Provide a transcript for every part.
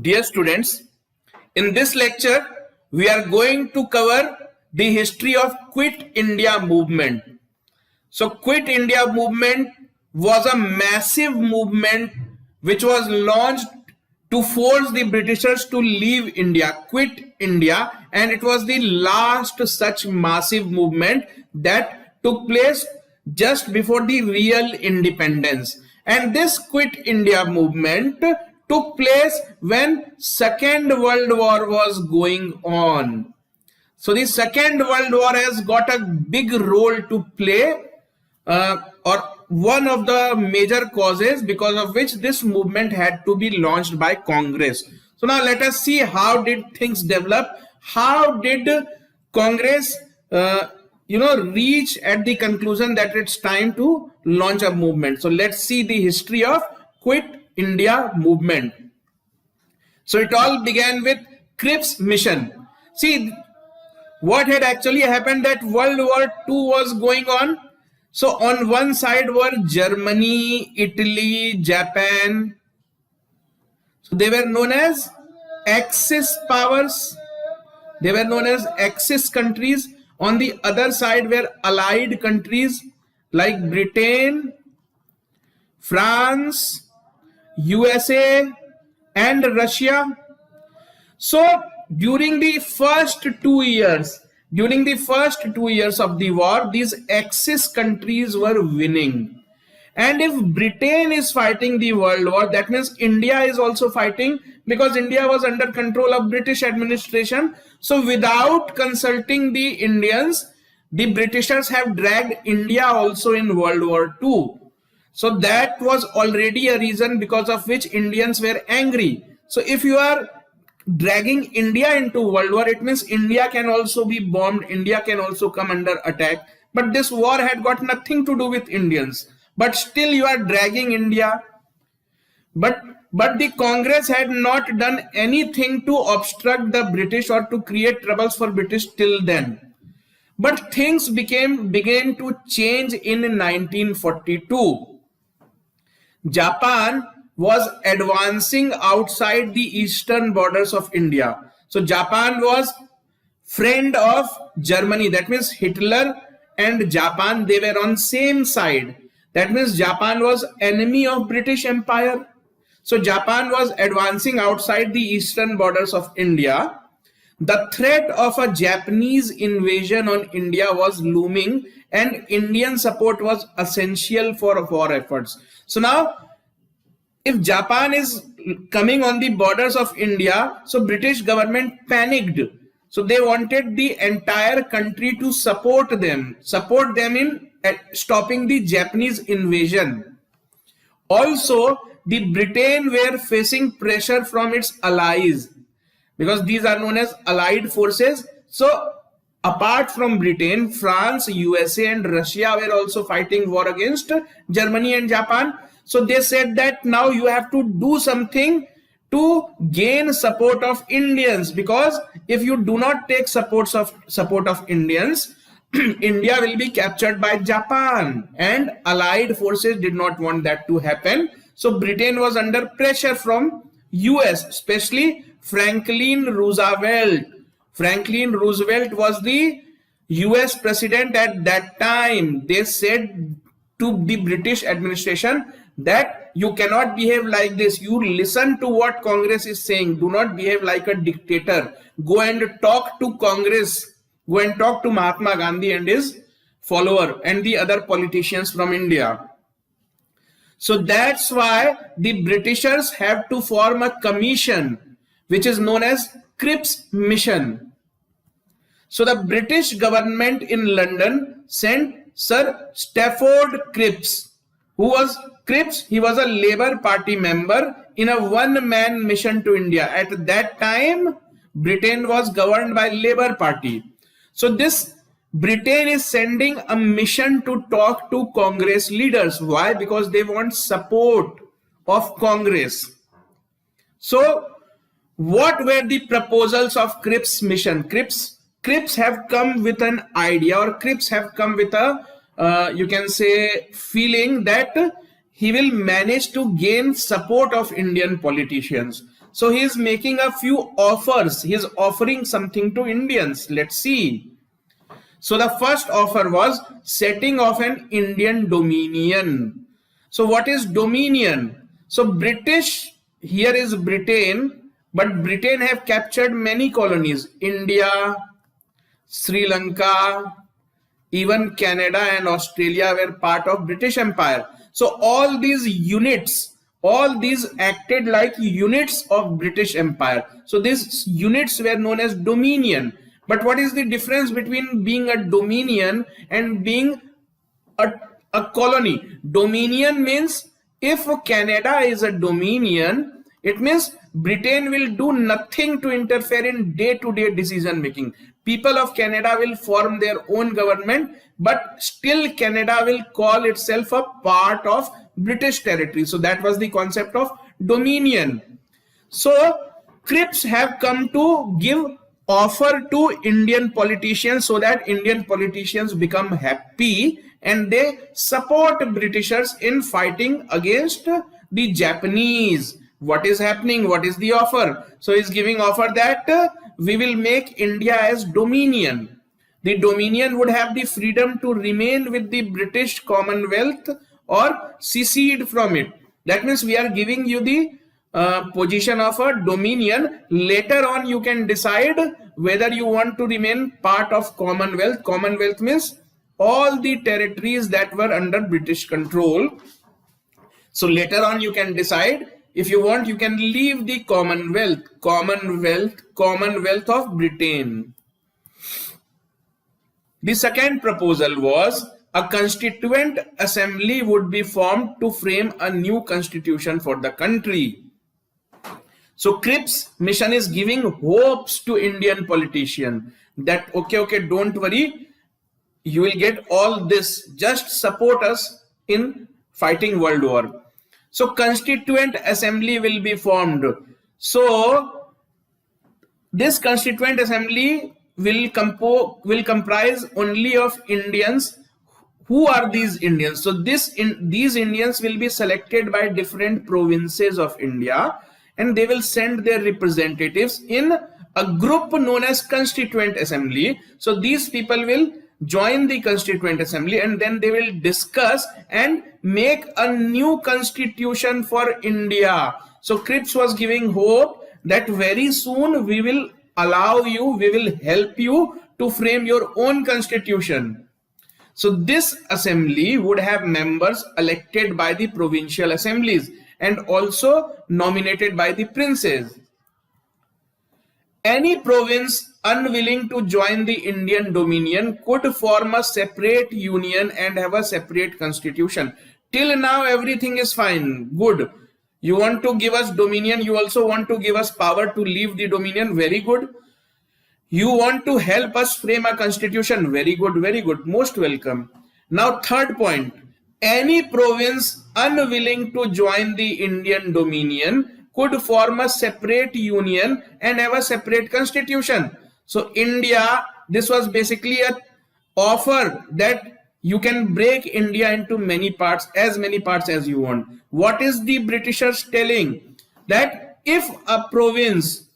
Dear students, in this lecture, we are going to cover the history of Quit India movement. So Quit India movement was a massive movement which was launched to force the Britishers to leave India, quit India, and it was the last such massive movement that took place just before the real independence. And this Quit India movement took place when Second World War was going on. So the Second World War has got a big role to play, or one of the major causes because of which this movement had to be launched by Congress. So now let us see how did things develop. How did Congress reach at the conclusion that it's time to launch a movement. So let's see the history of Quit India movement. So it all began with Cripps mission. See what had actually happened, that World War II was going on. So on one side were Germany, Italy, Japan. So they were known as Axis powers. They were known as Axis countries. On the other side were allied countries like Britain, France, USA, and Russia. So during the first 2 years, of the war, these Axis countries were winning. And if Britain is fighting the world war, that means India is also fighting, because India was under control of British administration. So without consulting the Indians, the Britishers have dragged India also in World War II. So that was already a reason because of which Indians were angry. So if you are dragging India into World War, it means India can also be bombed, India can also come under attack. But this war had got nothing to do with Indians. But still you are dragging India. But the Congress had not done anything to obstruct the British or to create troubles for British till then. But things began to change in 1942. Japan was advancing outside the eastern borders of India. So Japan was friend of Germany. That means Hitler and Japan, they were on same side. That means Japan was enemy of British Empire. So Japan was advancing outside the eastern borders of India. The threat of a Japanese invasion on India was looming, and Indian support was essential for war efforts. So now, if Japan is coming on the borders of India, so British government panicked. So they wanted the entire country to support them in stopping the Japanese invasion. Also, the Britain were facing pressure from its allies, because these are known as allied forces. So apart from Britain, France, USA, and Russia were also fighting war against Germany and Japan. So they said that now you have to do something to gain support of Indians, because if you do not take support of Indians, India will be captured by Japan, and allied forces did not want that to happen. So Britain was under pressure from US, especially Franklin Roosevelt. Franklin Roosevelt was the US president at that time. They said to the British administration that you cannot behave like this. You listen to what Congress is saying. Do not behave like a dictator. Go and talk to Congress. Go and talk to Mahatma Gandhi and his follower and the other politicians from India. So that's why the Britishers have to form a commission which is known as Cripps mission. So the British government in London sent Sir Stafford Cripps. Who was Cripps? He was a Labour Party member in a one-man mission to India. At that time, Britain was governed by Labour Party. So this Britain is sending a mission to talk to Congress leaders. Why? Because they want support of Congress. So what were the proposals of Cripps mission? Cripps have come with an idea, or Cripps have come with a you can say feeling that he will manage to gain support of Indian politicians. So he is making a few offers. He is offering something to Indians. Let's see. So the first offer was setting of an Indian dominion. So what is dominion? So British, here is Britain, but Britain have captured many colonies. India, Sri Lanka, even Canada and Australia were part of British Empire. So all these units, all these acted like units of British Empire. So these units were known as dominion. But what is the difference between being a dominion and being a colony? Dominion means if Canada is a dominion, it means Britain will do nothing to interfere in day-to-day decision making. People of Canada will form their own government, but still Canada will call itself a part of British territory. So that was the concept of dominion. So Cripps have come to give offer to Indian politicians so that Indian politicians become happy and they support Britishers in fighting against the Japanese. What is happening? What is the offer? So he's giving offer that we will make India as dominion. The dominion would have the freedom to remain with the British Commonwealth or secede from it. That means we are giving you the position of a dominion. Later on you can decide whether you want to remain part of Commonwealth. Commonwealth means all the territories that were under British control. So later on you can decide. If you want, you can leave the Commonwealth of Britain. The second proposal was a constituent assembly would be formed to frame a new constitution for the country. So Cripps mission is giving hopes to Indian politicians that okay, don't worry, you will get all this, just support us in fighting World War. So constituent assembly will be formed. So this constituent assembly will comprise only of Indians. Who are these Indians? So these Indians will be selected by different provinces of India and they will send their representatives in a group known as constituent assembly. So these people will join the constituent assembly and then they will discuss and make a new constitution for India. So Cripps was giving hope that very soon we will allow you, we will help you to frame your own constitution. So this assembly would have members elected by the provincial assemblies and also nominated by the princes. Any province unwilling to join the Indian dominion could form a separate union and have a separate constitution. Till now everything is fine, good. You want to give us dominion, you also want to give us power to leave the dominion, very good. You want to help us frame a constitution, very good, most welcome. Now third point, any province unwilling to join the Indian dominion could form a separate union and have a separate constitution. So India, this was basically an offer that you can break India into many parts as you want. What is the Britishers telling? That if a province,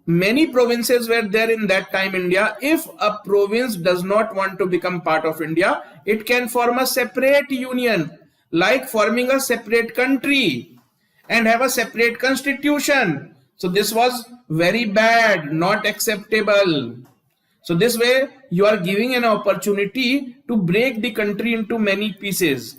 many provinces were there in that time India, if a province does not want to become part of India, it can form a separate union, like forming a separate country and have a separate constitution. So this was very bad, not acceptable. So this way you are giving an opportunity to break the country into many pieces.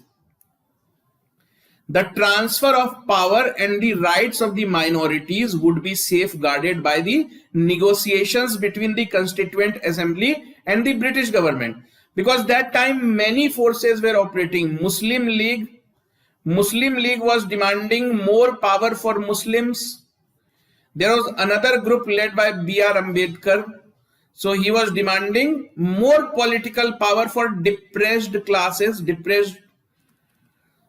The transfer of power and the rights of the minorities would be safeguarded by the negotiations between the Constituent Assembly and the British government. Because that time many forces were operating. Muslim League was demanding more power for Muslims. There was another group led by B.R. Ambedkar. So he was demanding more political power for depressed classes,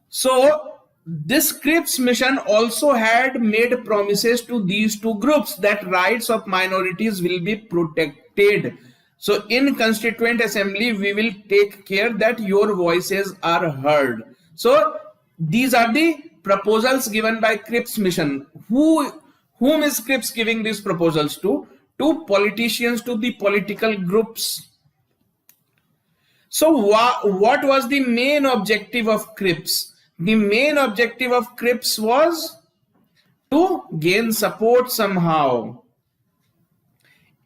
So this Cripps mission also had made promises to these two groups that rights of minorities will be protected. So in Constituent Assembly, we will take care that your voices are heard. So these are the proposals given by Cripps mission. Whom is Cripps giving these proposals to? To politicians, to the political groups. So what was the main objective of Cripps? The main objective of Cripps was to gain support somehow.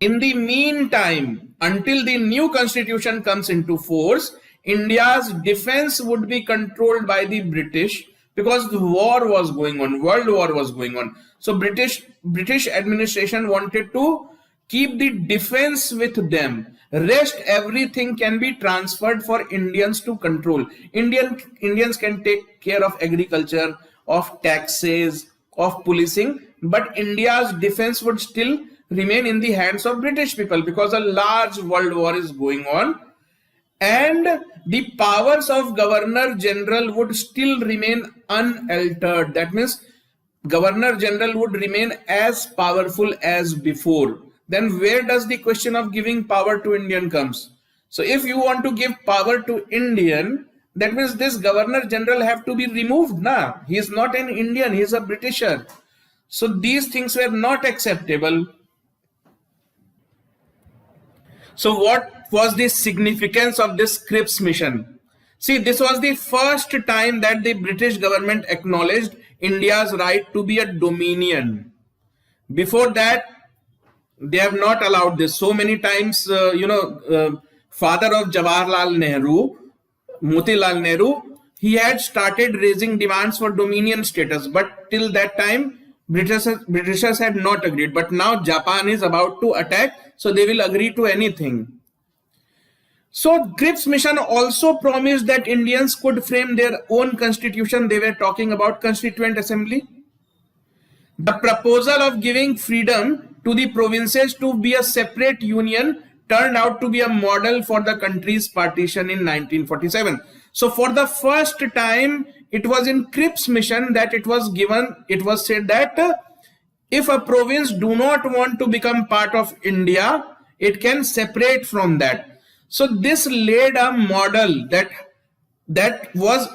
In the meantime, until the new constitution comes into force, India's defense would be controlled by the British, because the war was going on, world war was going on. So British administration wanted to keep the defense with them. Rest everything can be transferred for Indians to control. Indians can take care of agriculture, of taxes, of policing, but India's defense would still remain in the hands of British people, because a large world war is going on, and the powers of Governor General would still remain unaltered. That means Governor General would remain as powerful as before. Then where does the question of giving power to Indian comes? So if you want to give power to Indian, that means this Governor General have to be removed. Nah, he is not an Indian, he is a Britisher. So these things were not acceptable. So what was the significance of this Cripps mission? See, this was the first time that the British government acknowledged India's right to be a dominion. Before that, they have not allowed this. So many times, father of Jawaharlal Nehru, Motilal Nehru, he had started raising demands for dominion status, but till that time, Britishers had not agreed. But now Japan is about to attack, so they will agree to anything. So Cripps mission also promised that Indians could frame their own constitution. They were talking about Constituent Assembly. The proposal of giving freedom to the provinces to be a separate union turned out to be a model for the country's partition in 1947. So for the first time, it was in Cripps mission that it was said that if a province do not want to become part of India, it can separate from that. So this laid a model that was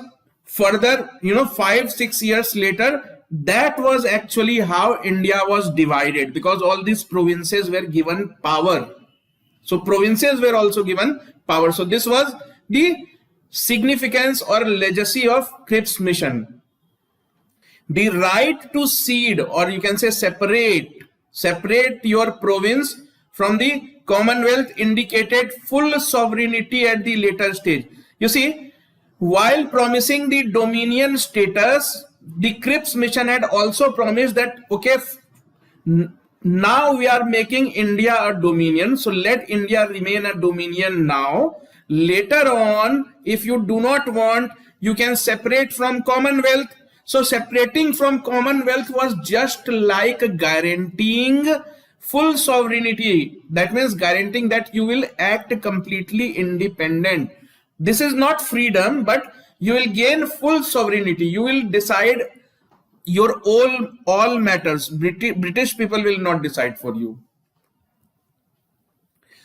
further, 5-6 years later, that was actually how India was divided, because all these provinces were given power. So provinces were also given power. So this was the significance or legacy of Cripps mission. The right to cede, or you can say separate your province from the Commonwealth, indicated full sovereignty at the later stage. You see, while promising the dominion status, the Cripps mission had also promised that, okay, now we are making India a dominion, so let India remain a dominion now. Later on, if you do not want, you can separate from Commonwealth. So separating from Commonwealth was just like guaranteeing full sovereignty. That means guaranteeing that you will act completely independent. This is not freedom, but you will gain full sovereignty. You will decide your all matters. British people will not decide for you.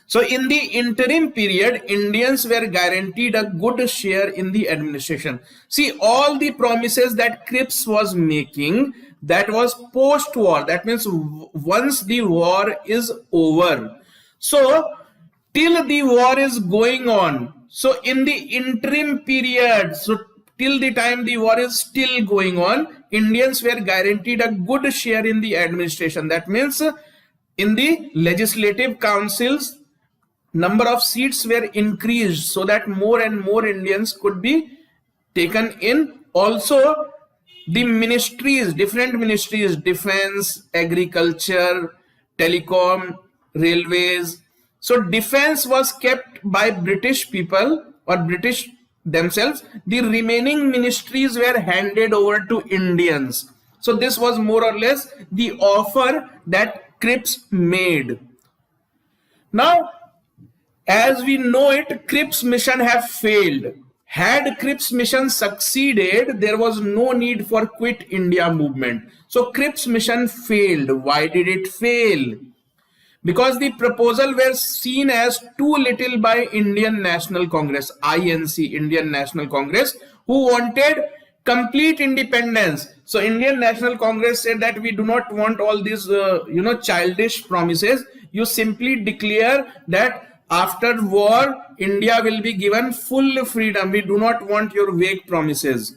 So in the interim period, Indians were guaranteed a good share in the administration. See, all the promises that Cripps was making, that was post-war. That means once the war is over. So till the war is going on, so in the interim period, so till the time the war is still going on, Indians were guaranteed a good share in the administration. That means in the legislative councils, number of seats were increased so that more and more Indians could be taken in. Also, the ministries, different ministries, defense, agriculture, telecom, railways. So defense was kept by British people or British themselves. The remaining ministries were handed over to Indians. So this was more or less the offer that Cripps made. Now, as we know it, Cripps mission have failed. Had Cripps mission succeeded, there was no need for Quit India movement. So Cripps mission failed. Why did it fail? Because the proposal were seen as too little by Indian National Congress, INC, Indian National Congress, who wanted complete independence. So Indian National Congress said that we do not want all these childish promises. You simply declare that after war India will be given full freedom. We do not want your vague promises.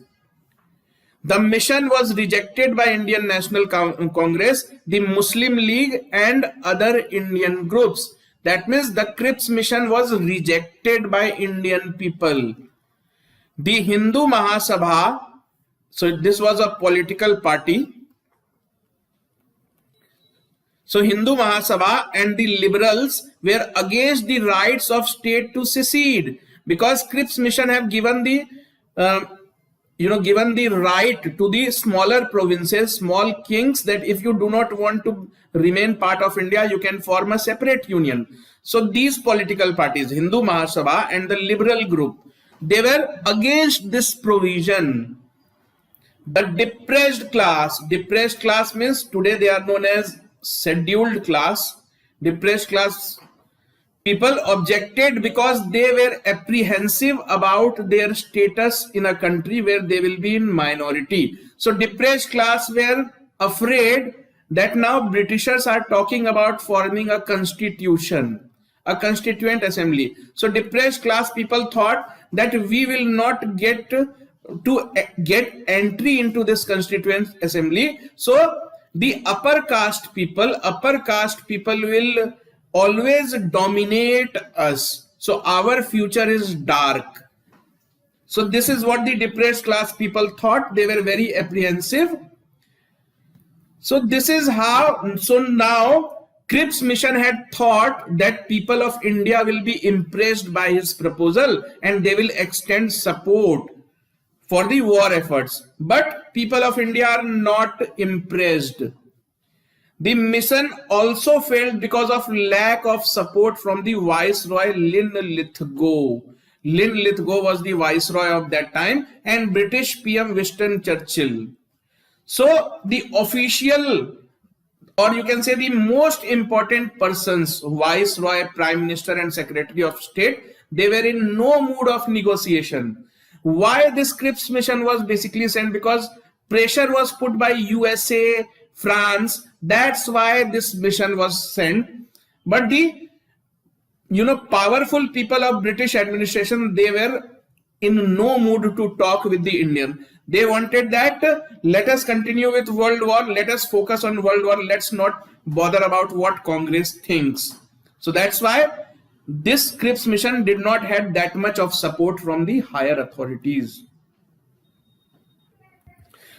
The mission was rejected by Indian National Congress, the Muslim League and other Indian groups. That means the Cripps mission was rejected by Indian people. The Hindu Mahasabha, so this was a political party. So Hindu Mahasabha and the liberals were against the rights of state to secede, because Cripps mission have given the given the right to the smaller provinces, small kings, that if you do not want to remain part of India, you can form a separate union. So these political parties, Hindu Mahasabha and the liberal group, they were against this provision. The depressed class means today they are known as scheduled class. Depressed class people objected because they were apprehensive about their status in a country where they will be in minority. So depressed class were afraid that now Britishers are talking about forming a constitution, a constituent assembly. So depressed class people thought that we will not get entry into this constituent assembly. So the upper caste people will always dominate us. So our future is dark. So this is what the depressed class people thought. They were very apprehensive. So this is how, so now Cripps mission had thought that people of India will be impressed by his proposal and they will extend support for the war efforts. But people of India are not impressed. The mission also failed because of lack of support from the Viceroy Linlithgow. Linlithgow was the Viceroy of that time, and British PM Winston Churchill. So the official, or you can say the most important persons, Viceroy, Prime Minister and Secretary of State, they were in no mood of negotiation. Why this Cripps mission was basically sent? Because pressure was put by USA, France. That's why this mission was sent. But the powerful people of British administration, they were in no mood to talk with the Indian. They wanted that let us continue with World War, let us focus on World War, let's not bother about what Congress thinks. So that's why this Cripps mission did not have that much of support from the higher authorities.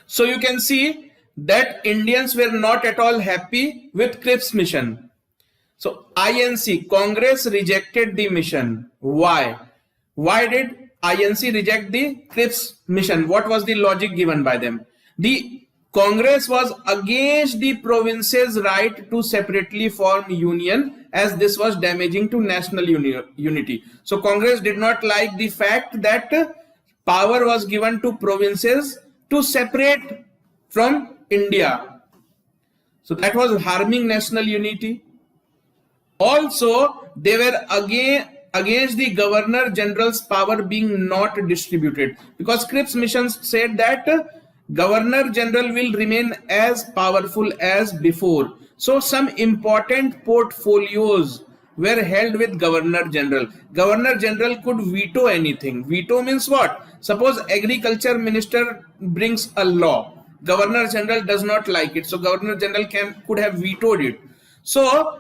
So you can see that Indians were not at all happy with Cripps mission. So INC, Congress rejected the mission. Why? Why did INC reject the Cripps mission? What was the logic given by them? The Congress was against the provinces' right to separately form union, as this was damaging to national unity. So Congress did not like the fact that power was given to provinces to separate from India. So that was harming national unity. Also, they were against the Governor General's power being not distributed, because Cripps mission said that Governor General will remain as powerful as before. So some important portfolios were held with Governor General. Governor General could veto anything. Veto means what? Suppose Agriculture Minister brings a law. Governor General does not like it. So Governor General could have vetoed it. So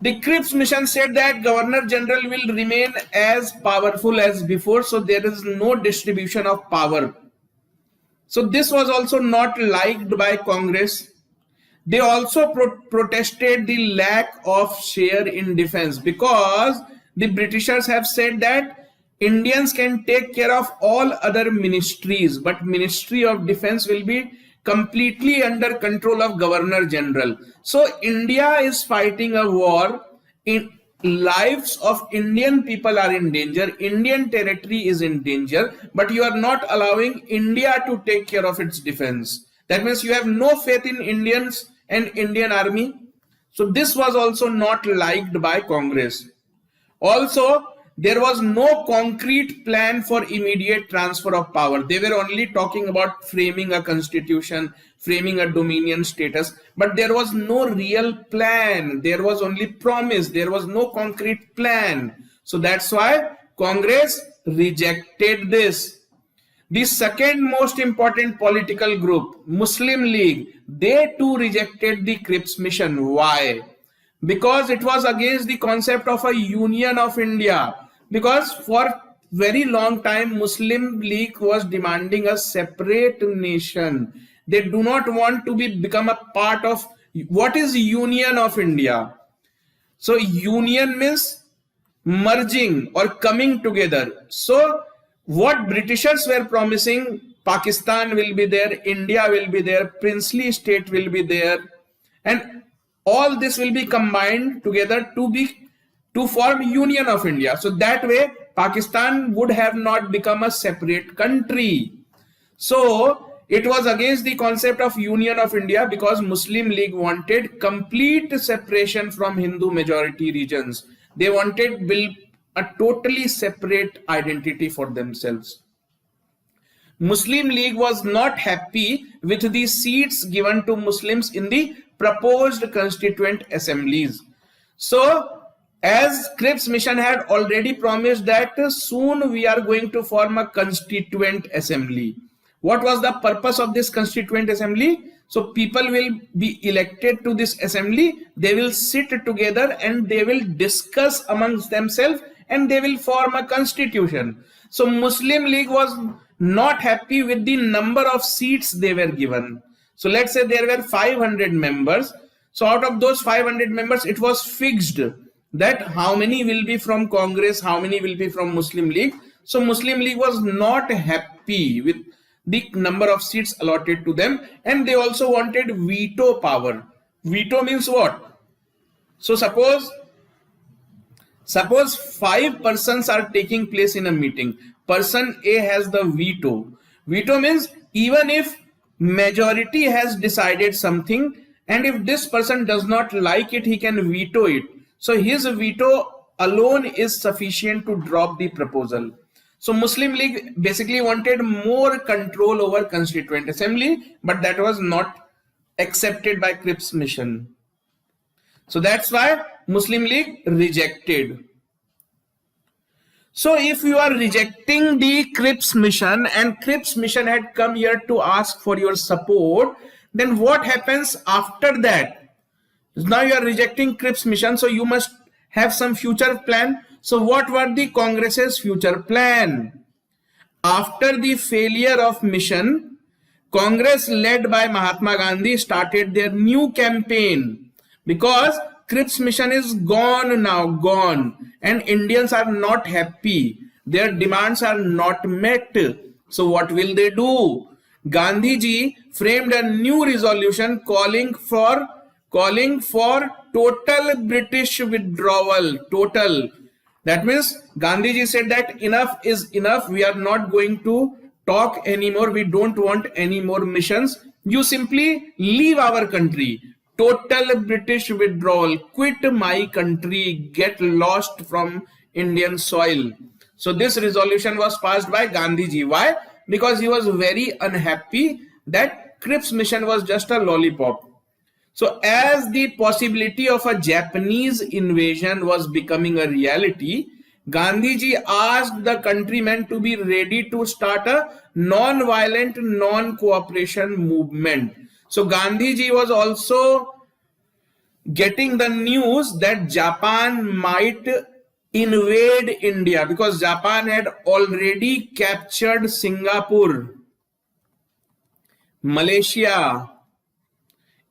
the Cripps mission said that Governor General will remain as powerful as before. So there is no distribution of power. So this was also not liked by Congress. They also protested the lack of share in defense, because the Britishers have said that Indians can take care of all other ministries, but Ministry of Defense will be completely under control of Governor General. So India is fighting a war. Lives of Indian people are in danger. Indian territory is in danger, but you are not allowing India to take care of its defense. That means you have no faith in Indians and Indian army. So this was also not liked by Congress. Also, there was no concrete plan for immediate transfer of power. They were only talking about framing a constitution, framing a dominion status, but there was no real plan. There was only promise. There was no concrete plan. So that's why Congress rejected this. The second most important political group, Muslim League, they too rejected the Cripps mission. Why? Because it was against the concept of a union of India. Because for very long time, Muslim League was demanding a separate nation. They do not want to become a part of what is Union of India. So union means merging or coming together. So what Britishers were promising, Pakistan will be there, India will be there, princely state will be there, and all this will be combined together to form Union of India. So that way Pakistan would have not become a separate country. So it was against the concept of Union of India because Muslim League wanted complete separation from Hindu majority regions. They wanted build a totally separate identity for themselves. Muslim League was not happy with the seats given to Muslims in the proposed constituent assemblies. So as Cripps mission had already promised that soon we are going to form a constituent assembly. What was the purpose of this constituent assembly? So people will be elected to this assembly, they will sit together and they will discuss amongst themselves and they will form a constitution. So Muslim League was not happy with the number of seats they were given. So let's say there were 500 members. So out of those 500 members, it was fixed that how many will be from Congress, how many will be from Muslim League. So Muslim League was not happy with the number of seats allotted to them, and they also wanted veto power. Veto means what? So suppose 5 persons are taking place in a meeting. Person A has the veto. Veto means even if majority has decided something and if this person does not like it, he can veto it. So his veto alone is sufficient to drop the proposal. So Muslim League basically wanted more control over Constituent Assembly, but that was not accepted by Cripps mission. So that's why Muslim League rejected. So if you are rejecting the Cripps mission and Cripps mission had come here to ask for your support, then what happens after that? Now you are rejecting Cripps mission, so you must have some future plan. So what were the Congress's future plan? After the failure of mission, Congress led by Mahatma Gandhi started their new campaign because Cripps mission is gone now, gone, and Indians are not happy. Their demands are not met. So what will they do? Gandhi ji framed a new resolution calling for total British withdrawal. Total. That means Gandhi ji said that enough is enough. We are not going to talk anymore. We don't want any more missions. You simply leave our country. Total British withdrawal. Quit my country. Get lost from Indian soil. So this resolution was passed by Gandhi ji. Why? Because he was very unhappy that Cripps mission was just a lollipop. So as the possibility of a Japanese invasion was becoming a reality, Gandhiji asked the countrymen to be ready to start a non-violent, non-cooperation movement. So Gandhiji was also getting the news that Japan might invade India because Japan had already captured Singapore, Malaysia,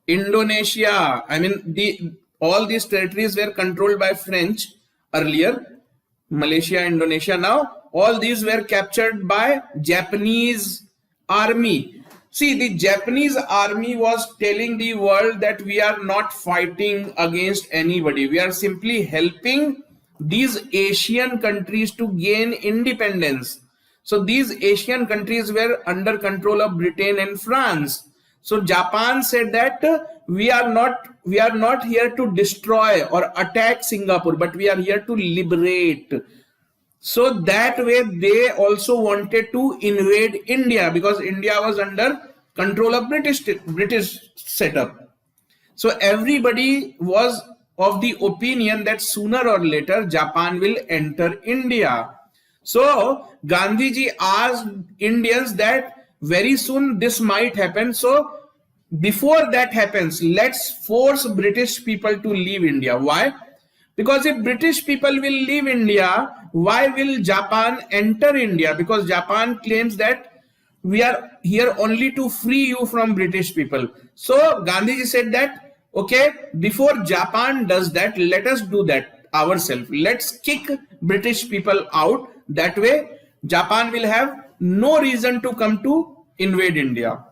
Indonesia. I mean, all these territories were controlled by French earlier. Malaysia, Indonesia. Now all these were captured by Japanese army. See, the Japanese army was telling the world that we are not fighting against anybody. We are simply helping these Asian countries to gain independence. So these Asian countries were under control of Britain and France. So Japan said that we are not here to destroy or attack Singapore, but we are here to liberate. So that way they also wanted to invade India, because India was under control of British setup. So everybody was of the opinion that sooner or later Japan will enter India. So Gandhiji asked Indians that very soon this might happen. So before that happens, let's force British people to leave India. Why? Because if British people will leave India, why will Japan enter India? Because Japan claims that we are here only to free you from British people. So Gandhiji said that, okay, before Japan does that, let us do that ourselves. Let's kick British people out. That way, Japan will have no reason to come to invade India.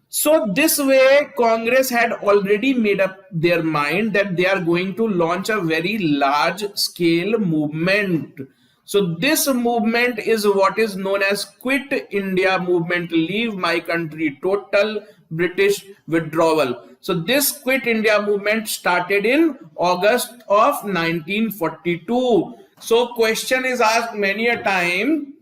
So this way, Congress had already made up their mind that they are going to launch a very large scale movement. So this movement is what is known as Quit India movement, leave my country, total British withdrawal. So this Quit India movement started in August of 1942. So question is asked many a time,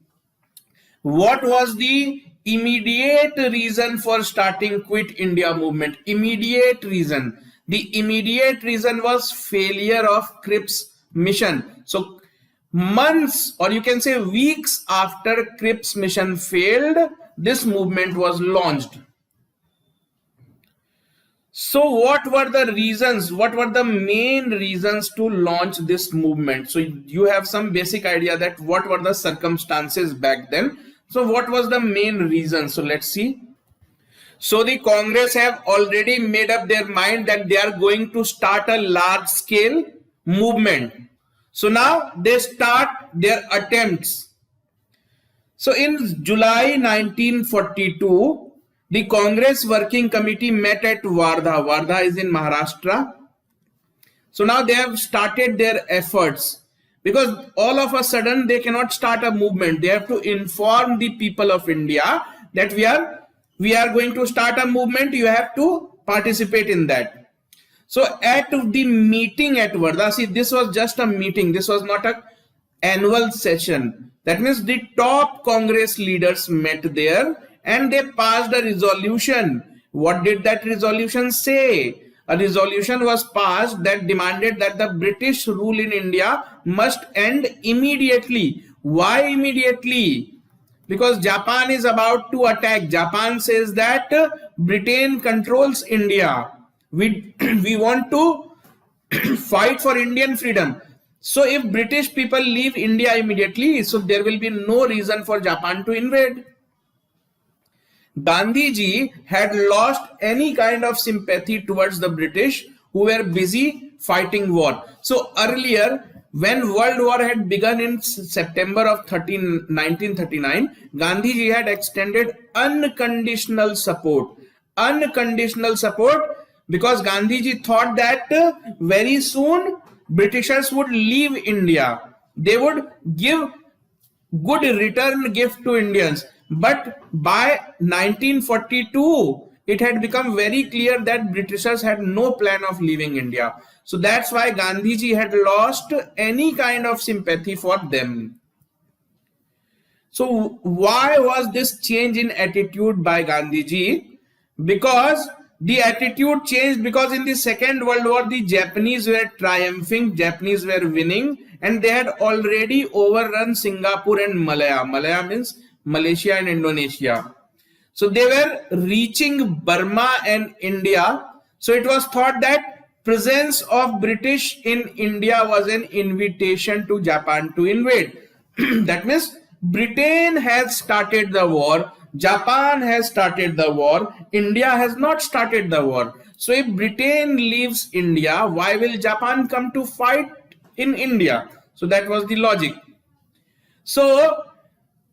what was the immediate reason for starting Quit India movement? Immediate reason. The immediate reason was failure of Cripps mission. So months, or you can say weeks after Cripps mission failed, this movement was launched. So what were the reasons? What were the main reasons to launch this movement? So you have some basic idea that what were the circumstances back then. So what was the main reason? So let's see. So the Congress have already made up their mind that they are going to start a large scale movement. So now they start their attempts. So in July 1942, the Congress Working Committee met at Wardha. Wardha is in Maharashtra. So now they have started their efforts, because all of a sudden they cannot start a movement. They have to inform the people of India that we are going to start a movement. You have to participate in that. So at the meeting at Wardha, see, this was just a meeting. This was not an annual session. That means the top Congress leaders met there and they passed a resolution. What did that resolution say? A resolution was passed that demanded that the British rule in India must end immediately. Why immediately? Because Japan is about to attack. Japan says that Britain controls India. We want to fight for Indian freedom. So if British people leave India immediately, so there will be no reason for Japan to invade. Gandhiji had lost any kind of sympathy towards the British, who were busy fighting war. So earlier, when World War had begun in September of 1939, Gandhiji had extended unconditional support. Unconditional support, because Gandhiji thought that very soon Britishers would leave India. They would give good return gift to Indians. But by 1942, it had become very clear that Britishers had no plan of leaving India. So that's why Gandhiji had lost any kind of sympathy for them. So why was this change in attitude by Gandhiji? Because the attitude changed because in the Second World War, the Japanese were triumphing, Japanese were winning, and they had already overrun Singapore and Malaya. Malaya means Malaysia and Indonesia. So they were reaching Burma and India. So it was thought that presence of British in India was an invitation to Japan to invade. That means Britain has started the war, Japan has started the war, India has not started the war. So if Britain leaves India, why will Japan come to fight in India? So that was the logic. So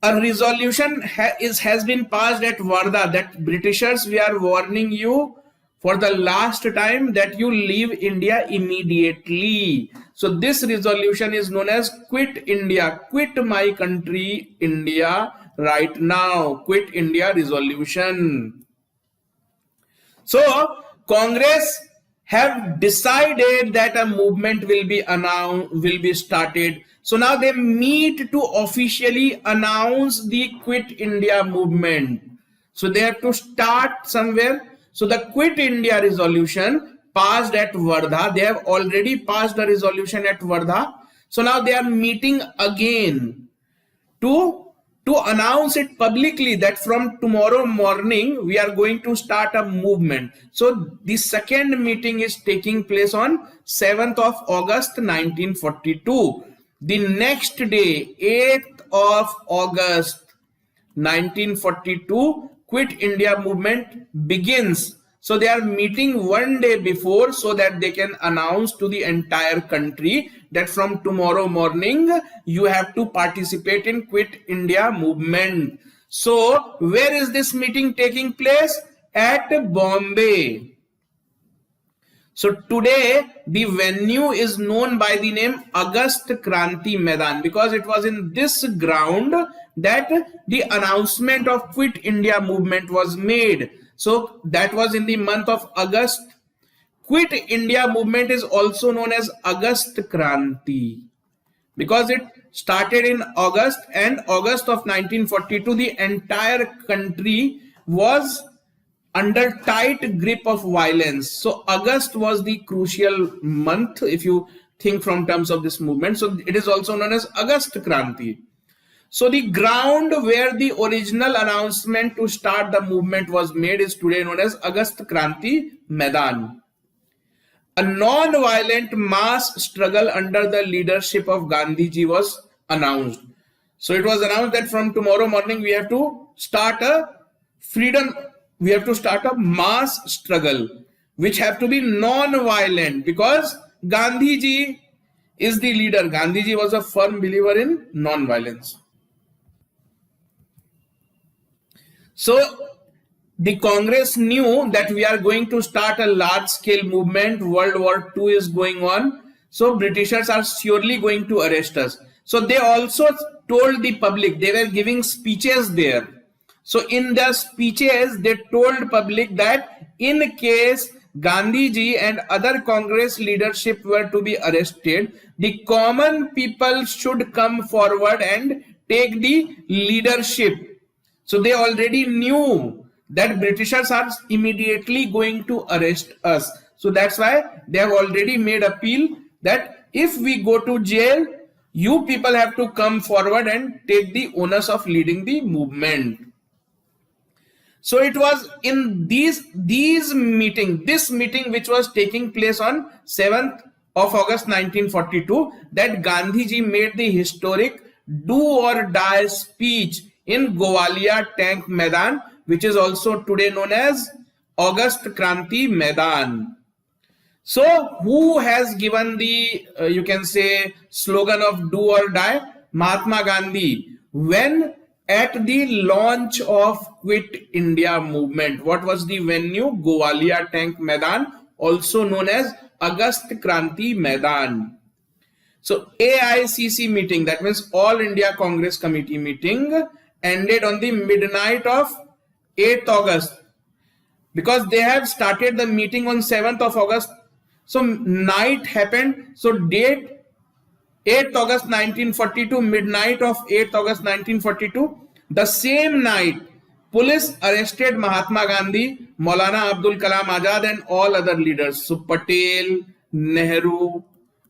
a resolution has been passed at Wardha that Britishers, we are warning you for the last time that you leave India immediately. So this resolution is known as Quit India, quit my country India right now, Quit India resolution. So Congress have decided that a movement will be announced, will be started. So now they meet to officially announce the Quit India movement. So they have to start somewhere. So the Quit India resolution passed at Wardha. They have already passed the resolution at Wardha. So now they are meeting again to announce it publicly that from tomorrow morning we are going to start a movement. So the second meeting is taking place on 7th of August 1942. The next day, 8th of August 1942, Quit India movement begins. So they are meeting one day before so that they can announce to the entire country that from tomorrow morning you have to participate in Quit India movement. So where is this meeting taking place? At Bombay. So today the venue is known by the name Agast Kranti Maidan, because it was in this ground that the announcement of Quit India movement was made. So that was in the month of August. Quit India movement is also known as Agast Kranti because it started in August, and August of 1942 the entire country was under tight grip of violence. So August was the crucial month if you think from terms of this movement. So it is also known as Agast Kranti. So the ground where the original announcement to start the movement was made is today known as Agast Kranti Maidan. A non-violent mass struggle under the leadership of Gandhiji was announced. So it was announced that from tomorrow morning we have to start a mass struggle which have to be non-violent, because Gandhiji is the leader. Gandhiji was a firm believer in non-violence. So the Congress knew that we are going to start a large-scale movement. World War II is going on. So Britishers are surely going to arrest us. So they also told the public, they were giving speeches there. So in their speeches, they told public that in case Gandhiji and other Congress leadership were to be arrested, the common people should come forward and take the leadership. So they already knew that Britishers are immediately going to arrest us. So that's why they have already made appeal that if we go to jail, you people have to come forward and take the onus of leading the movement. So it was in this meeting which was taking place on 7th of August 1942 that Gandhiji made the historic do or die speech in Gowalia Tank Maidan, which is also today known as Agast Kranti Maidan. So who has given the you can say slogan of do or die? Mahatma Gandhi. When at the launch of Quit India movement, what was the venue? Gowalia Tank Maidan, also known as Agast Kranti Maidan. So AICC meeting, that means All India Congress Committee meeting, ended on the midnight of 8th August because they have started the meeting on 7th of August. So night happened. So date 8th August 1942, midnight of 8th August 1942. The same night, police arrested Mahatma Gandhi, Maulana Abdul Kalam Azad and all other leaders. So Patel, Nehru,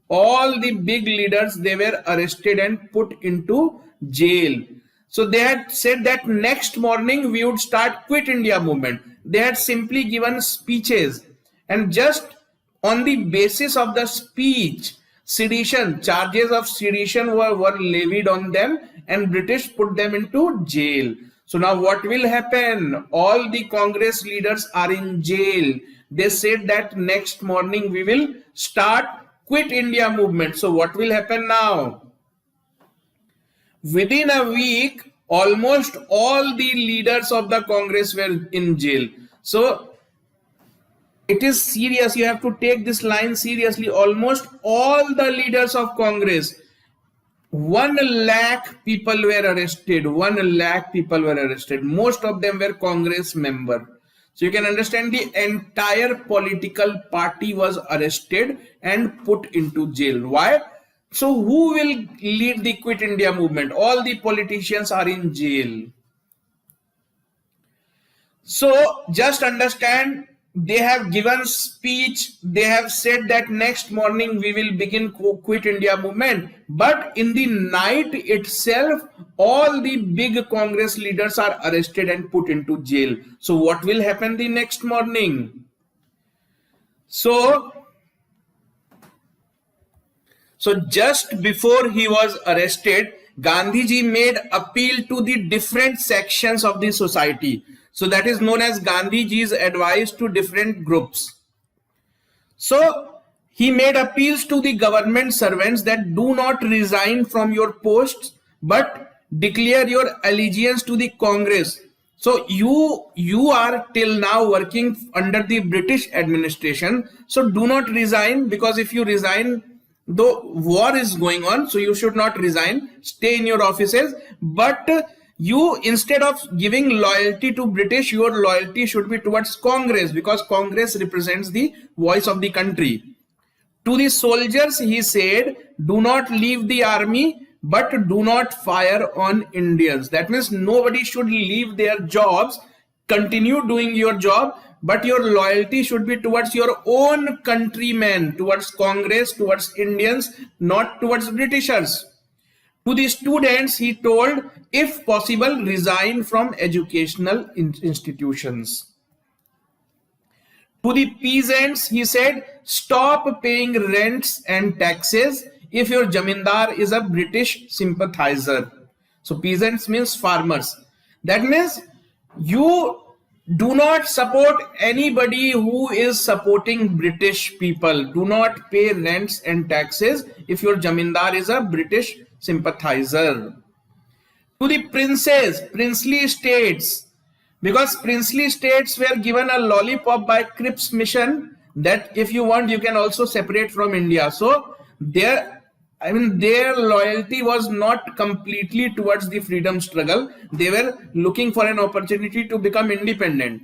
all the big leaders, they were arrested and put into jail. So they had said that next morning we would start Quit India movement. They had simply given speeches, and just on the basis of the speech, charges of sedition were levied on them, and British put them into jail. So now what will happen? All the Congress leaders are in jail. They said that next morning we will start Quit India movement. So what will happen now? Within a week, almost all the leaders of the Congress were in jail. So it is serious. You have to take this line seriously. Almost all the leaders of Congress, 1 lakh people were arrested. 1 lakh people were arrested. Most of them were Congress members. So you can understand the entire political party was arrested and put into jail. Why? So who will lead the Quit India movement? All the politicians are in jail. So just understand, they have given speech, they have said that next morning we will begin Quit India movement, but in the night itself all the big Congress leaders are arrested and put into jail. So what will happen the next morning? So just before he was arrested, Gandhiji made appeal to the different sections of the society. So that is known as Gandhiji's advice to different groups. So he made appeals to the government servants that do not resign from your posts, but declare your allegiance to the Congress. So you are till now working under the British administration. So do not resign, because if you resign, the war is going on, so you should not resign, stay in your offices. But you, instead of giving loyalty to British, your loyalty should be towards Congress, because Congress represents the voice of the country. To the soldiers he said, do not leave the army, but do not fire on Indians. That means nobody should leave their jobs, continue doing your job, but your loyalty should be towards your own countrymen, towards Congress, towards Indians, not towards Britishers. To the students he told, if possible, resign from educational institutions. To the peasants he said, stop paying rents and taxes if your jamindar is a British sympathizer. So peasants means farmers. That means you do not support anybody who is supporting British people. Do not pay rents and taxes if your jamindar is a British sympathizer. To the princes, princely states, because princely states were given a lollipop by Cripps mission that if you want you can also separate from India. So their loyalty was not completely towards the freedom struggle. They were looking for an opportunity to become independent.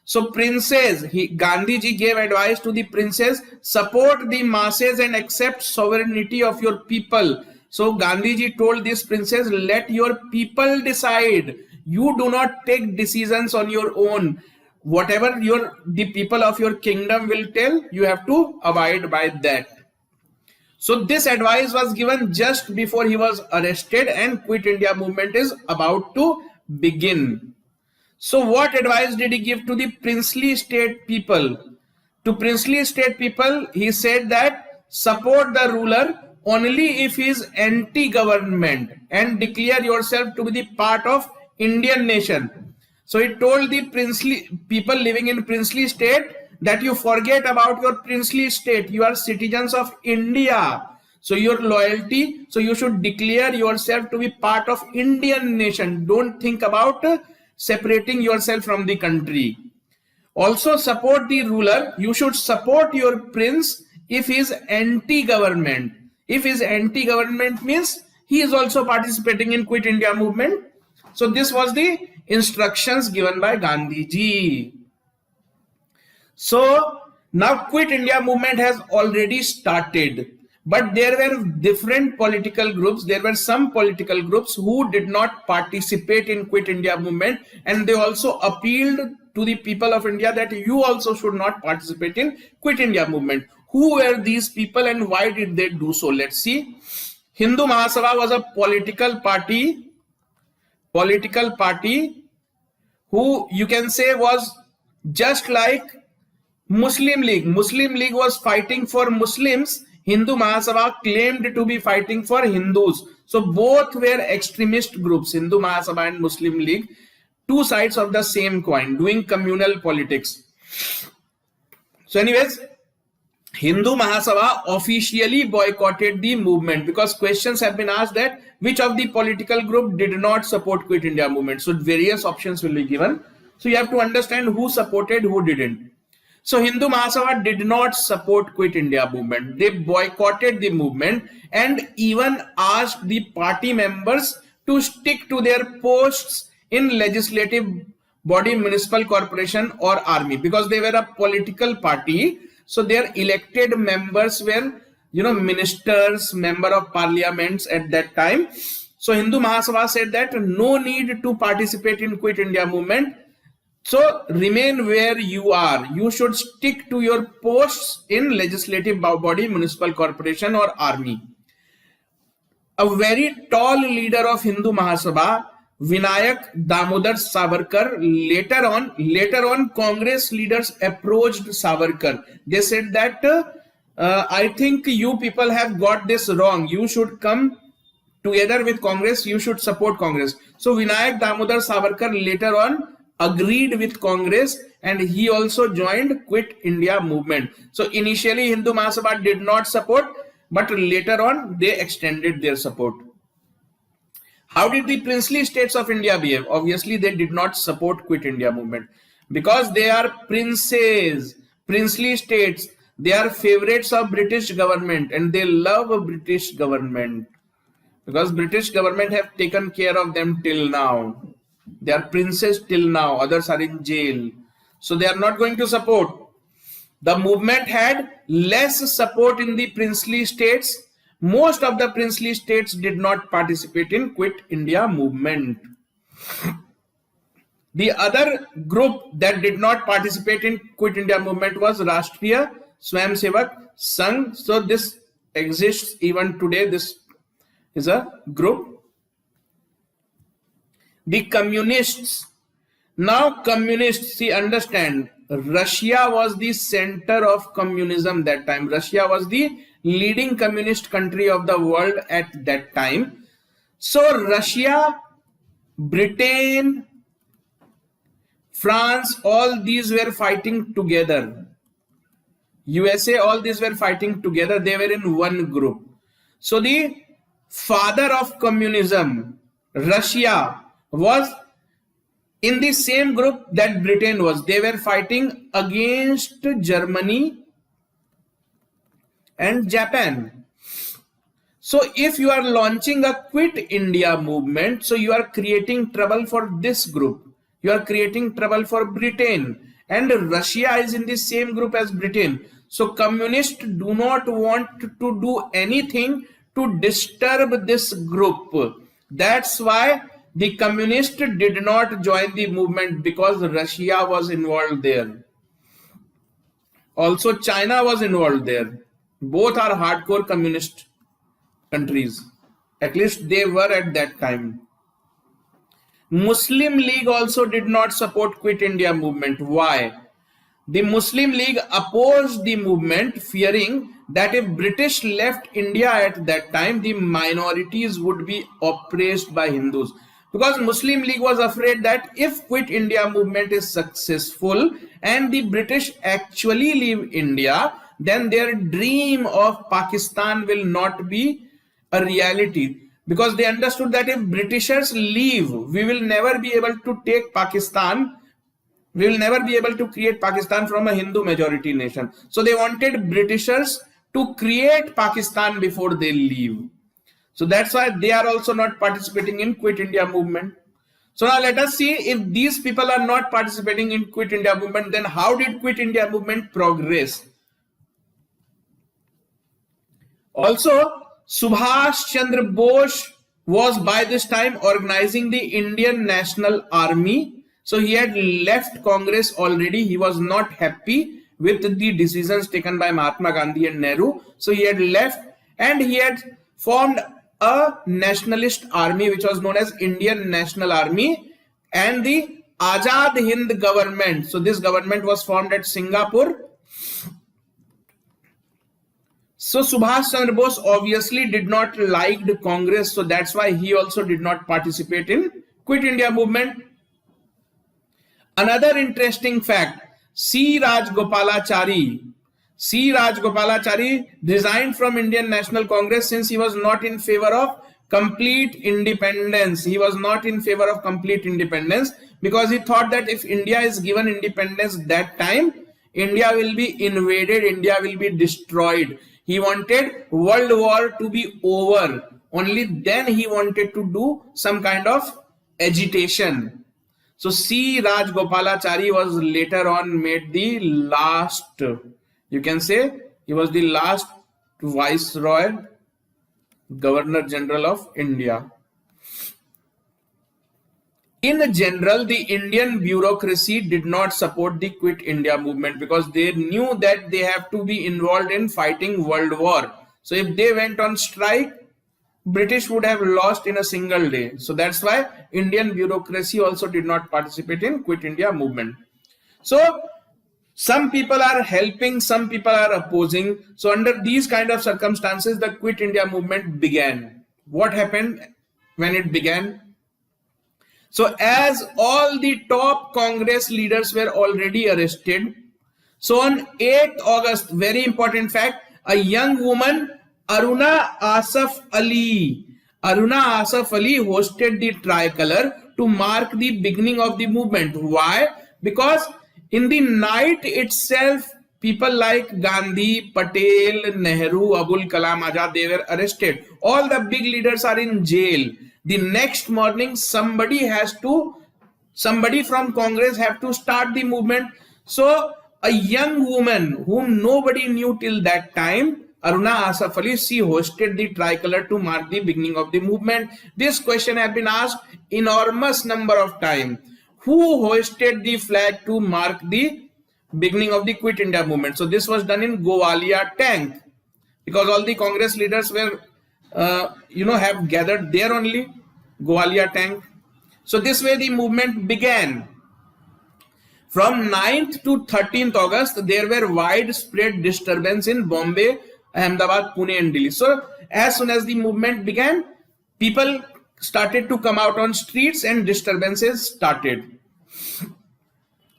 So princes, Gandhiji gave advice to the princes, support the masses and accept sovereignty of your people. So Gandhiji told these princes, let your people decide. You do not take decisions on your own. Whatever the people of your kingdom will tell, you have to abide by that. So this advice was given just before he was arrested and Quit India movement is about to begin. So what advice did he give to the princely state people? To princely state people, he said that support the ruler only if he is anti-government and declare yourself to be the part of Indian nation. So he told the princely people living in princely state that you forget about your princely state. You are citizens of India. So your loyalty, so you should declare yourself to be part of Indian nation. Don't think about separating yourself from the country. Also support the ruler. You should support your prince if he is anti-government. If he is anti-government means he is also participating in Quit India movement. So this was the instructions given by Gandhiji. So now Quit India movement has already started, but there were different political groups. There were some political groups who did not participate in Quit India movement, and they also appealed to the people of India that you also should not participate in Quit India movement. Who were these people and why did they do so? Let's see. Hindu Mahasabha was a political party who you can say was just like Muslim League. Muslim League was fighting for Muslims. Hindu Mahasabha claimed to be fighting for Hindus. So both were extremist groups, Hindu Mahasabha and Muslim League, two sides of the same coin, doing communal politics. So anyways, Hindu Mahasabha officially boycotted the movement because questions have been asked that which of the political group did not support Quit India movement. So various options will be given. So you have to understand who supported, who didn't. So Hindu Mahasabha did not support Quit India movement. They boycotted the movement and even asked the party members to stick to their posts in legislative body, municipal corporation or army, because they were a political party. So their elected members were, ministers, member of parliaments at that time. So Hindu Mahasabha said that no need to participate in Quit India movement. So remain where you are. You should stick to your posts in legislative body, municipal corporation or army. A very tall leader of Hindu Mahasabha, Vinayak Damodar Savarkar, later on Congress leaders approached Savarkar. They said that I think you people have got this wrong. You should come together with Congress. You should support Congress. So Vinayak Damodar Savarkar later on agreed with Congress, and he also joined Quit India movement. So initially Hindu Mahasabha did not support, but later on they extended their support. How did the princely states of India behave? Obviously they did not support Quit India movement, because they are princes, princely states. They are favorites of British government, and they love British government, because British government have taken care of them till now. They are princes till now. Others are in jail. So they are not going to support. The movement had less support in the princely states. Most of the princely states did not participate in Quit India movement. The other group that did not participate in Quit India movement was Rashtriya Swayamsevak Sangh. So this exists even today. This is a group. The communists. Now communists, see, understand, Russia was the center of communism that time. Russia was the leading communist country of the world at that time. So Russia, Britain, France, all these were fighting together. USA, all these were fighting together. They were in one group. So the father of communism, Russia, was in the same group that Britain was. They were fighting against Germany and Japan. So if you are launching a Quit India movement, so you are creating trouble for this group. You are creating trouble for Britain, and Russia is in the same group as Britain. So communists do not want to do anything to disturb this group. That's why the communists did not join the movement, because Russia was involved there. Also China was involved there. Both are hardcore communist countries. At least they were at that time. Muslim League also did not support Quit India movement. Why? The Muslim League opposed the movement, fearing that if British left India at that time, the minorities would be oppressed by Hindus. Because Muslim League was afraid that if Quit India movement is successful and the British actually leave India, then their dream of Pakistan will not be a reality. Because they understood that if Britishers leave, we will never be able to take Pakistan. We will never be able to create Pakistan from a Hindu majority nation. So they wanted Britishers to create Pakistan before they leave. So that's why they are also not participating in Quit India movement. So now let us see, if these people are not participating in Quit India movement, then how did Quit India movement progress? Also, Subhash Chandra Bose was by this time organizing the Indian National Army. So he had left Congress already. He was not happy with the decisions taken by Mahatma Gandhi and Nehru. So he had left, and he had formed a nationalist army which was known as Indian National Army, and the Azad Hind government. So this government was formed at Singapore. So Subhash Chandra Bose obviously did not like the Congress, so that's why he also did not participate in Quit India movement. Another interesting fact, C. Rajgopalachari resigned from Indian National Congress since he was not in favor of complete independence. He was not in favor of complete independence because he thought that if India is given independence that time, India will be invaded, India will be destroyed. He wanted World War to be over. Only then he wanted to do some kind of agitation. So C. Rajgopalachari was later on made the last, you can say he was the last Viceroy, Governor General of India. In general, the Indian bureaucracy did not support the Quit India movement because they knew that they have to be involved in fighting World War. So if they went on strike, British would have lost in a single day. So that's why Indian bureaucracy also did not participate in Quit India movement. So some people are helping, some people are opposing. So under these kind of circumstances, the Quit India movement began. What happened when it began? So as all the top Congress leaders were already arrested, so on 8th August, very important fact, a young woman, Aruna Asaf Ali hosted the tricolor to mark the beginning of the movement. Why? Because in the night itself, people like Gandhi, Patel, Nehru, Abul Kalam Azad, they were arrested. All the big leaders are in jail. The next morning, somebody from Congress have to start the movement. So a young woman whom nobody knew till that time, Aruna Asaf Ali, she hosted the tricolor to mark the beginning of the movement. This question has been asked enormous number of times. Who hosted the flag to mark the beginning of the Quit India movement? So this was done in Gowalia Tank, because all the Congress leaders were have gathered there only, Gowalia Tank. So this way the movement began. From 9th to 13th August, there were widespread disturbance in Bombay, Ahmedabad, Pune and Delhi. So as soon as the movement began, people started to come out on streets and disturbances started.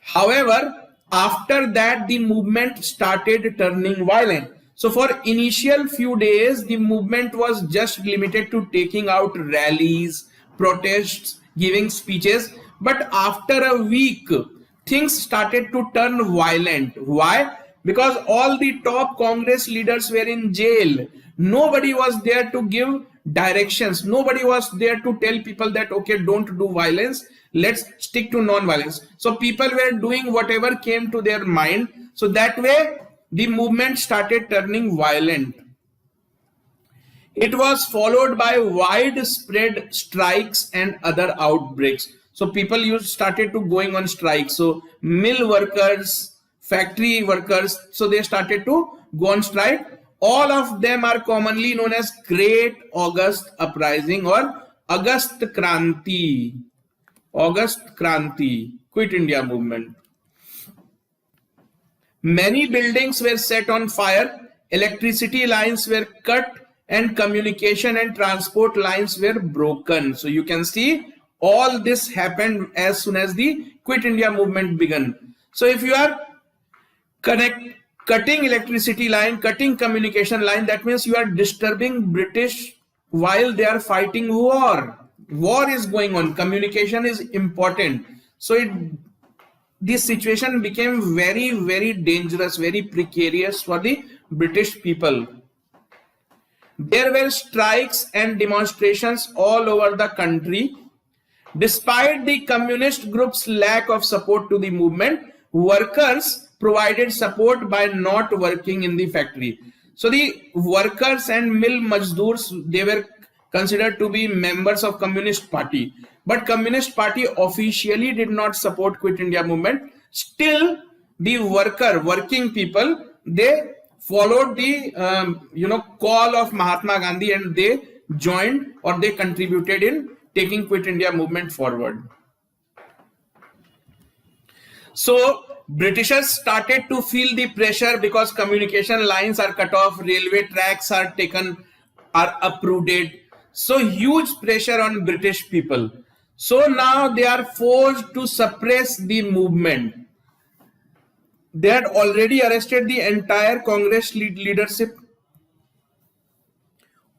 However, after that, the movement started turning violent. So for initial few days, the movement was just limited to taking out rallies, protests, giving speeches. But after a week, things started to turn violent. Why? Because all the top Congress leaders were in jail. Nobody was there to give directions. Nobody was there to tell people that, okay, don't do violence. Let's stick to non-violence. So people were doing whatever came to their mind. So that way, the movement started turning violent. It was followed by widespread strikes and other outbreaks. So people started to going on strike. So mill workers, factory workers, so they started to go on strike. All of them are commonly known as Great August Uprising or August Kranti. August Kranti, Quit India movement. Many buildings were set on fire, electricity lines were cut, and communication and transport lines were broken. So you can see all this happened as soon as the Quit India movement began. So if you are cutting electricity line, cutting communication line, that means you are disturbing British while they are fighting war. War is going on. Communication is important. So this situation became very, very dangerous, very precarious for the British people. There were strikes and demonstrations all over the country. Despite the communist group's lack of support to the movement, workers provided support by not working in the factory. So the workers and mill mazdoors, they were considered to be members of Communist Party. But Communist Party officially did not support Quit India movement. Still, the working people, they followed the call of Mahatma Gandhi and they joined or they contributed in taking Quit India movement forward. So Britishers started to feel the pressure because communication lines are cut off, railway tracks are uprooted. So huge pressure on British people. So now they are forced to suppress the movement. They had already arrested the entire Congress leadership.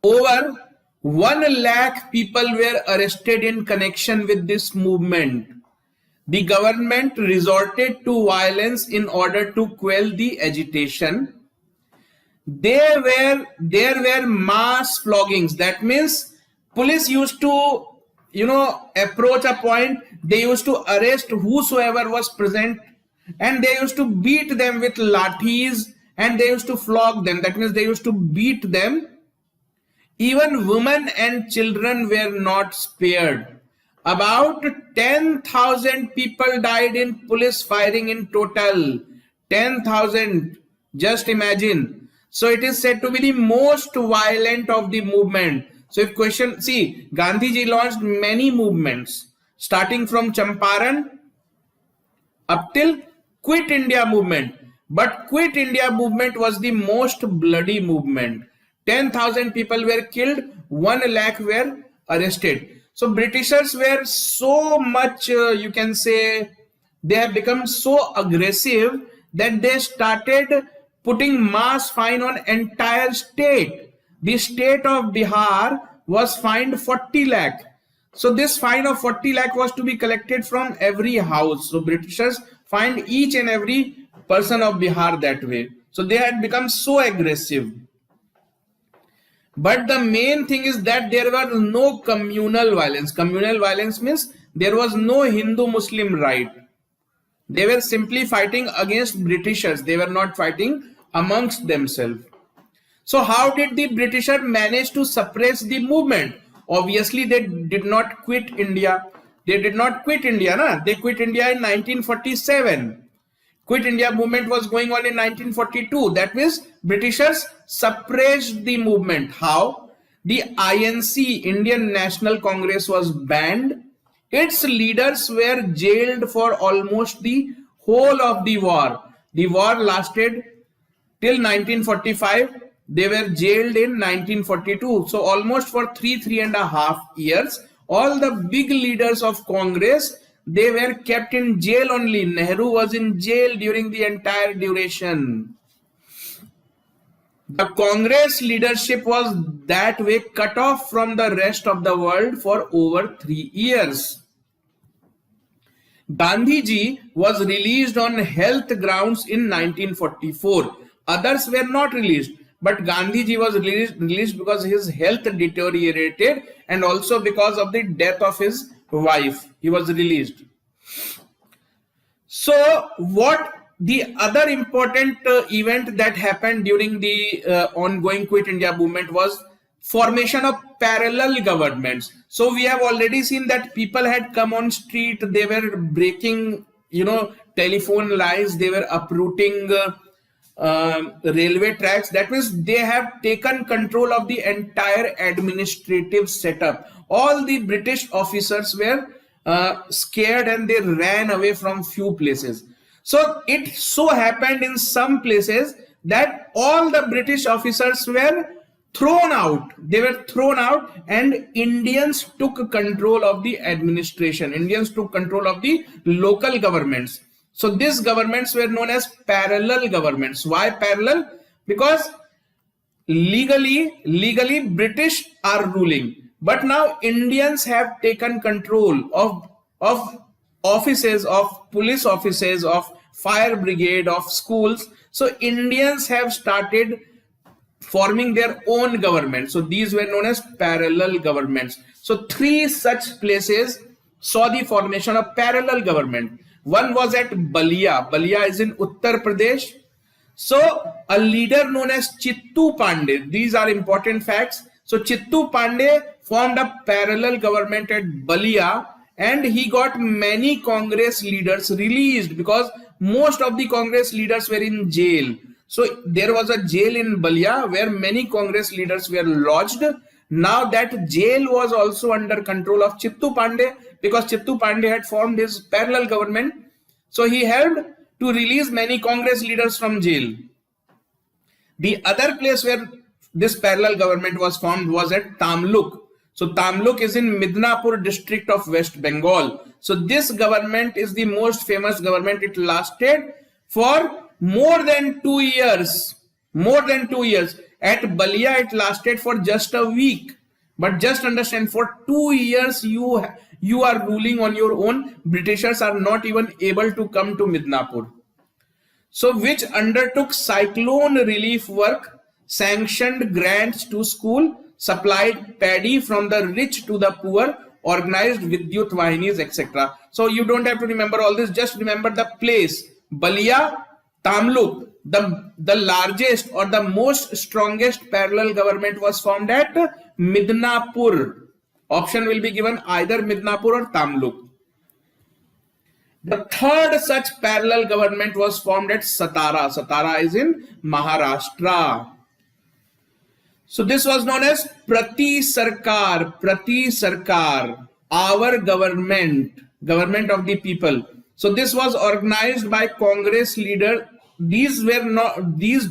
Over 1 lakh people were arrested in connection with this movement. The government resorted to violence in order to quell the agitation. There were mass floggings. That means police used to approach a point, they used to arrest whosoever was present, and they used to beat them with lathis, and they used to flog them. That means they used to beat them. Even women and children were not spared. About 10,000 people died in police firing in total. 10,000. Just imagine. So it is said to be the most violent of the movement. So if question, see, Gandhiji launched many movements, starting from Champaran up till Quit India movement. But Quit India movement was the most bloody movement. 10,000 people were killed, 1 lakh were arrested. So Britishers were so much, you can say, they have become so aggressive that they started putting mass fine on entire state. The state of Bihar was fined 40 lakh. So this fine of 40 lakh was to be collected from every house. So Britishers fined each and every person of Bihar that way. So they had become so aggressive. But the main thing is that there was no communal violence. Communal violence means there was no Hindu-Muslim right. They were simply fighting against Britishers. They were not fighting amongst themselves. So how did the Britishers manage to suppress the movement? Obviously, they did not quit India. They did not quit India. Na? They quit India in 1947. Quit India movement was going on in 1942. That means Britishers suppressed the movement. How? The INC, Indian National Congress, was banned. Its leaders were jailed for almost the whole of the war. The war lasted till 1945. They were jailed in 1942. So almost for 3.5 years, all the big leaders of Congress, they were kept in jail only. Nehru was in jail during the entire duration. The Congress leadership was that way cut off from the rest of the world for over 3 years. Gandhiji was released on health grounds in 1944. Others were not released, but Gandhiji was released because his health deteriorated and also because of the death of his wife. He was released. So what the other important event that happened during the ongoing Quit India movement was formation of parallel governments. So we have already seen that people had come on street, they were breaking, telephone lines, they were uprooting railway tracks. That means they have taken control of the entire administrative setup. All the British officers were scared and they ran away from few places. So it so happened in some places that all the British officers were thrown out. They were thrown out and Indians took control of the administration. Indians took control of the local governments. So these governments were known as parallel governments. Why parallel? Because legally British are ruling. But now Indians have taken control of offices, of police offices, of fire brigade, of schools. So Indians have started forming their own government. So these were known as parallel governments. So 3 such places saw the formation of parallel government. One was at Balia. Balia is in Uttar Pradesh. So a leader known as Chittu Pandey. These are important facts. So Chittu Pandey formed a parallel government at Balia and he got many Congress leaders released because most of the Congress leaders were in jail. So there was a jail in Balia where many Congress leaders were lodged. Now that jail was also under control of Chittu Pandey because Chittu Pandey had formed his parallel government. So he helped to release many Congress leaders from jail. The other place where this parallel government was formed was at Tamluk. So Tamluk is in Midnapur district of West Bengal. So this government is the most famous government. It lasted for more than 2 years. More than 2 years. At Balia, it lasted for just a week. But just understand, for 2 years, you are ruling on your own. Britishers are not even able to come to Midnapur. So which undertook cyclone relief work, sanctioned grants to school, supplied paddy from the rich to the poor, organized Vidyut Vahinis, etc. So you don't have to remember all this, just remember the place. Balia, Tamluk, the largest or the most strongest parallel government was formed at Midnapur. Option will be given either Midnapur or Tamluk. The third such parallel government was formed at Satara. Satara is in Maharashtra. So this was known as Prati Sarkar. Prati Sarkar, our government, government of the people. So this was organized by Congress leader. These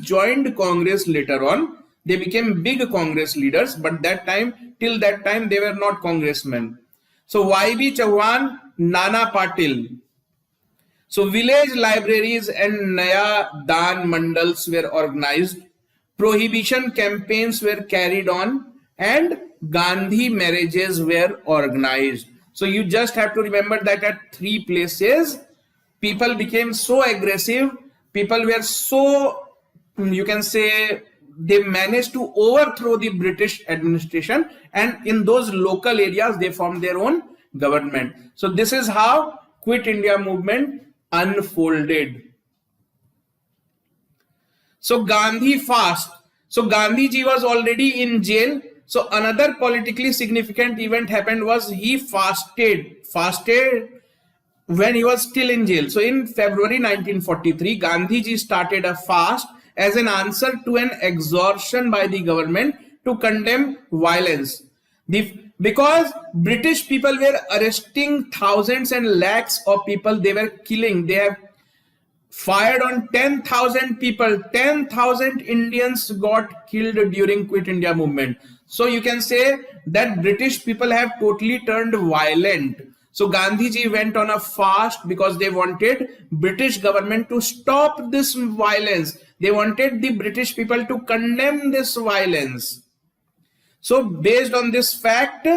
joined Congress later on. They became big Congress leaders, but till that time they were not congressmen. So YB Chauhan, Nana Patil. So village libraries and Naya Dan Mandals were organized. Prohibition campaigns were carried on and Gandhi marriages were organized. So you just have to remember that at three places, people became so aggressive. People were so, you can say, they managed to overthrow the British administration, and in those local areas, they formed their own government. So this is how Quit India movement unfolded. So Gandhi fast. So Gandhiji was already in jail. So another politically significant event happened was he fasted when he was still in jail. So in February 1943, Gandhiji started a fast as an answer to an exhortation by the government to condemn violence. Because British people were arresting thousands and lakhs of people, they were killing. They have fired on 10,000 people. 10,000 Indians got killed during Quit India movement. So you can say that British people have totally turned violent. So Gandhiji went on a fast because they wanted British government to stop this violence. They wanted the British people to condemn this violence. So based on this fact,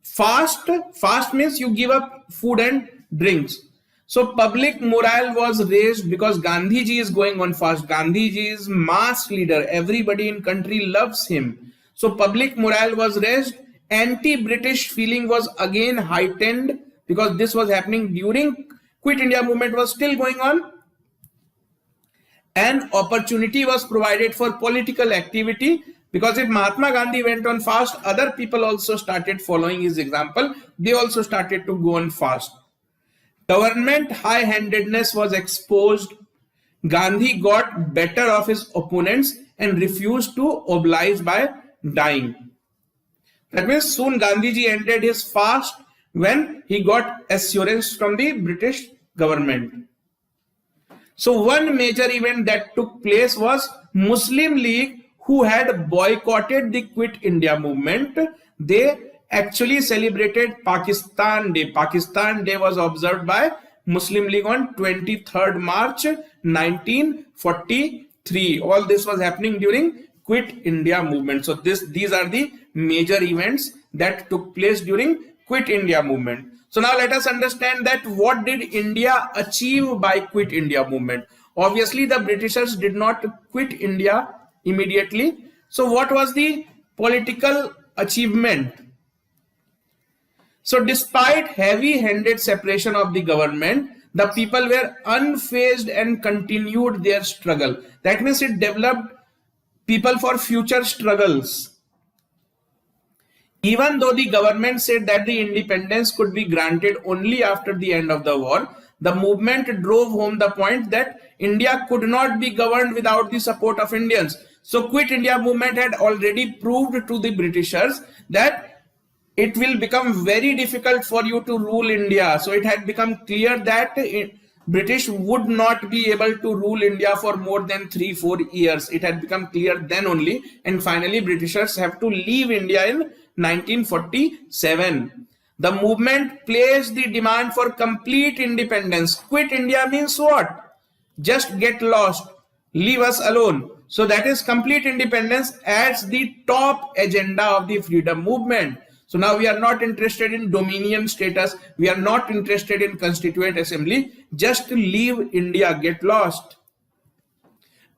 fast means you give up food and drinks. So public morale was raised because Gandhiji is going on fast. Gandhiji is mass leader. Everybody in country loves him. So public morale was raised. Anti-British feeling was again heightened because this was happening during Quit India movement was still going on. An opportunity was provided for political activity because if Mahatma Gandhi went on fast, other people also started following his example. They also started to go on fast. Government high-handedness was exposed. Gandhi got better of his opponents and refused to oblige by dying. That means soon Gandhiji ended his fast when he got assurance from the British government. So one major event that took place was Muslim League, who had boycotted the Quit India movement. They actually celebrated Pakistan Day. Pakistan Day was observed by Muslim League on 23rd March 1943. All this was happening during Quit India movement. So these are the major events that took place during Quit India movement. So now let us understand that what did India achieve by Quit India movement? Obviously the Britishers did not quit India immediately. So what was the political achievement? So despite heavy-handed separation of the government, the people were unfazed and continued their struggle. That means it developed people for future struggles. Even though the government said that the independence could be granted only after the end of the war, the movement drove home the point that India could not be governed without the support of Indians. So Quit India movement had already proved to the Britishers that it will become very difficult for you to rule India. So it had become clear that British would not be able to rule India for more than 3-4 years. It had become clear then only, and finally Britishers have to leave India in 1947. The movement placed the demand for complete independence. Quit India means what? Just get lost, leave us alone. So that is complete independence as the top agenda of the freedom movement. So now we are not interested in dominion status. We are not interested in constituent assembly. Just leave India, get lost.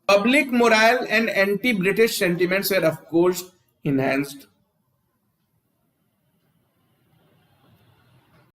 Public morale and anti-British sentiments were of course enhanced.